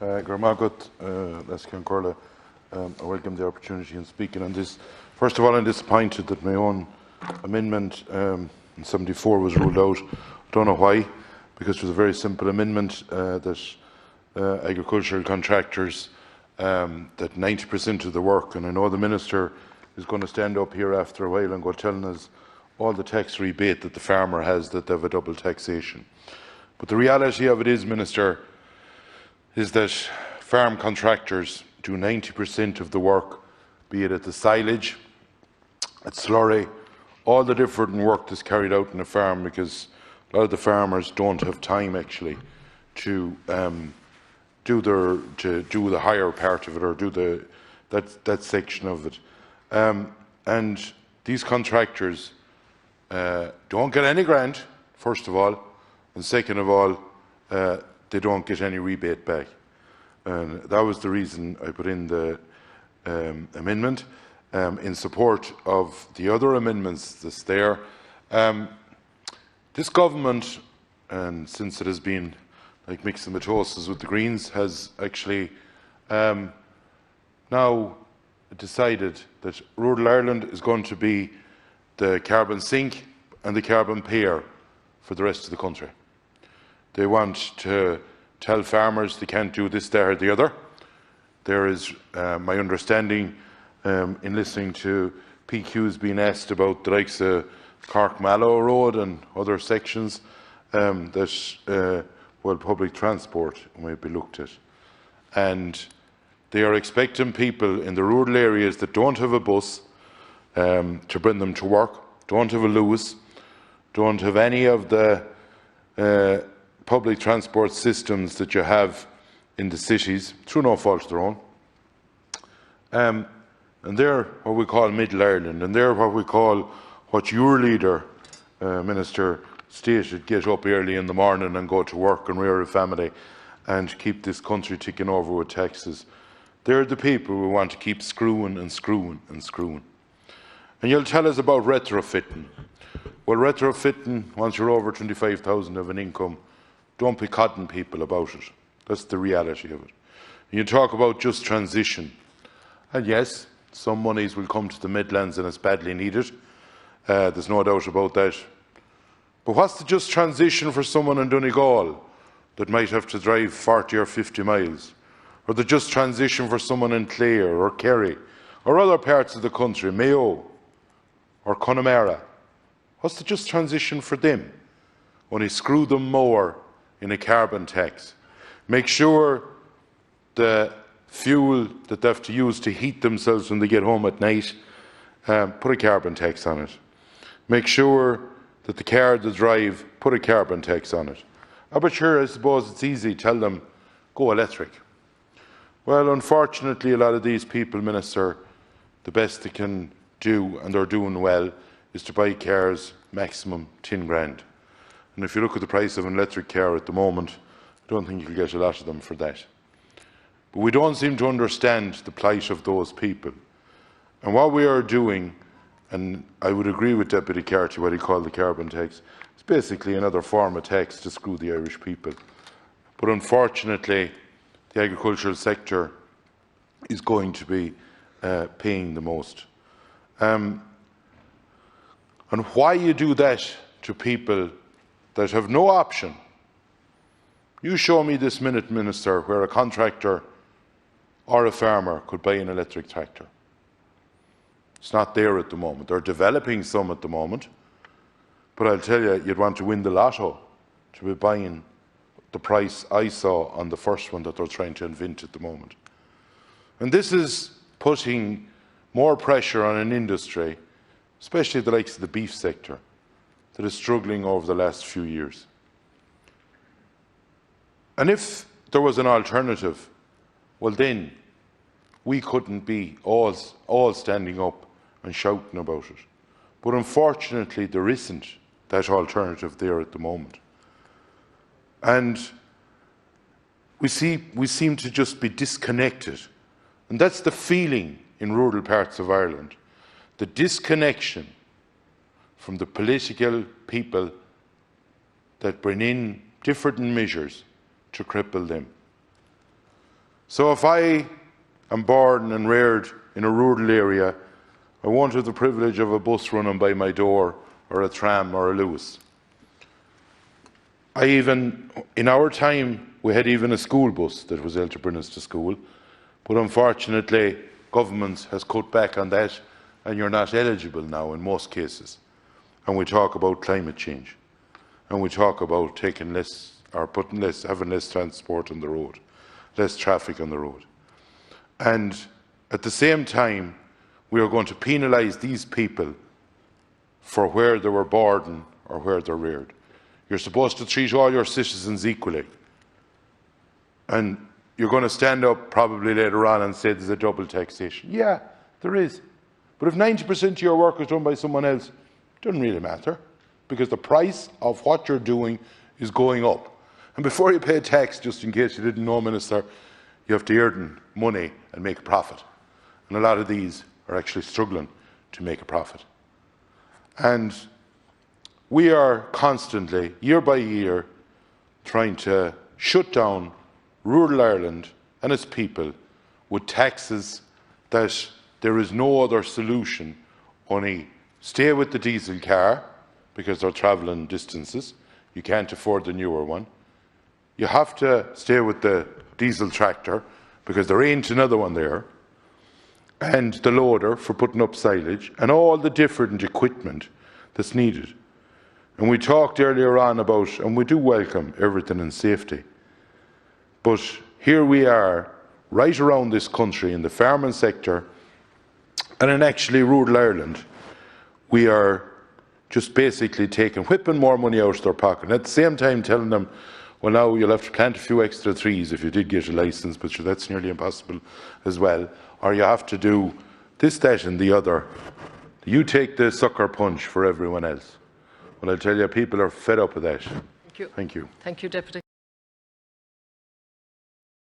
Garmagot, Lescan Corla, I welcome the opportunity in speaking on this. First of all, I'm disappointed that my own amendment in 74 was ruled out. I don't know why, because it was a very simple amendment that agricultural contractors, that 90% of the work, and I know the Minister is going to stand up here after a while and go telling us all the tax rebate that the farmer has, that they have a double taxation. But the reality of it is, Minister, is that farm contractors do 90% of the work, be it at the silage, at slurry, all the different work that's carried out in a farm, because a lot of the farmers don't have time actually to do the higher part of it, or do that section of it. And these contractors don't get any grant, first of all, and second of all, they don't get any rebate back. And that was the reason I put in the amendment in support of the other amendments that's there. This government, and since it has been like mixing the toasters with the Greens, has actually now decided that rural Ireland is going to be the carbon sink and the carbon payer for the rest of the country. They want to tell farmers they can't do this, that or the other. There is, my understanding, in listening to PQs being asked about the likes of Cork Mallow Road and other sections, that public transport might be looked at. And they are expecting people in the rural areas that don't have a bus to bring them to work, don't have a Lewis, don't have any of the public transport systems that you have in the cities, through no fault of their own. And they're what we call Middle Ireland, and they're what we call, what your leader, Minister, stated, get up early in the morning and go to work and rear a family and keep this country ticking over with taxes. They're the people who want to keep screwing and screwing and screwing. And you'll tell us about retrofitting. Well, retrofitting, once you're over 25,000 of an income, don't be codding people about it. That's the reality of it. You talk about just transition. And yes, some monies will come to the Midlands and it's badly needed. There's no doubt about that. But what's the just transition for someone in Donegal that might have to drive 40 or 50 miles? Or the just transition for someone in Clare or Kerry or other parts of the country, Mayo or Connemara? What's the just transition for them? Only screw them more in a carbon tax. Make sure the fuel that they have to use to heat themselves when they get home at night, put a carbon tax on it. Make sure that the car they drive, put a carbon tax on it. But sure, I suppose it's easy, tell them, go electric. Well, unfortunately, a lot of these people, Minister, the best they can do, and they're doing well, is to buy cars maximum 10 grand. And if you look at the price of an electric car at the moment, I don't think you'll get a lot of them for that. But we don't seem to understand the plight of those people. And what we are doing, and I would agree with Deputy Carty, what he called the carbon tax, it's basically another form of tax to screw the Irish people. But unfortunately, the agricultural sector is going to be paying the most. And why you do that to people that have no option? You show me this minute, Minister, where a contractor or a farmer could buy an electric tractor. It's not there at the moment. They're developing some at the moment. But I'll tell you, you'd want to win the lotto to be buying the price I saw on the first one that they're trying to invent at the moment. And this is putting more pressure on an industry, especially the likes of the beef sector, that is struggling over the last few years. And if there was an alternative, well then we couldn't be all standing up and shouting about it. But unfortunately there isn't that alternative there at the moment. And we seem to just be disconnected. And that's the feeling in rural parts of Ireland. The disconnection from the political people that bring in different measures to cripple them. So if I am born and reared in a rural area, I won't have the privilege of a bus running by my door, or a tram, or a Lewis. In our time, we had even a school bus that was able to bring us to school, but unfortunately, government has cut back on that, and you're not eligible now in most cases. And we talk about climate change, and we talk about taking less, or having less transport on the road, less traffic on the road. And at the same time, we are going to penalise these people for where they were born or where they're reared. You're supposed to treat all your citizens equally. And you're going to stand up probably later on and say there's a double taxation. Yeah, there is. But if 90% of your work is done by someone else, it doesn't really matter, because the price of what you're doing is going up. And before you pay tax, just in case you didn't know, Minister, you have to earn money and make a profit. And a lot of these are actually struggling to make a profit. And we are constantly, year by year, trying to shut down rural Ireland and its people with taxes that there is no other solution, only stay with the diesel car because they're travelling distances. You can't afford the newer one. You have to stay with the diesel tractor because there ain't another one there, and the loader for putting up silage, and all the different equipment that's needed. And we talked earlier on about, and we do welcome everything in safety, but here we are, right around this country, in the farming sector, and in actually rural Ireland, we are just basically whipping more money out of their pocket, and at the same time telling them, well, now you'll have to plant a few extra trees if you did get a licence, but sure, that's nearly impossible as well. Or you have to do this, that and the other. You take the sucker punch for everyone else. Well, I'll tell you, people are fed up with that. Thank you. Thank you. Thank you, Deputy.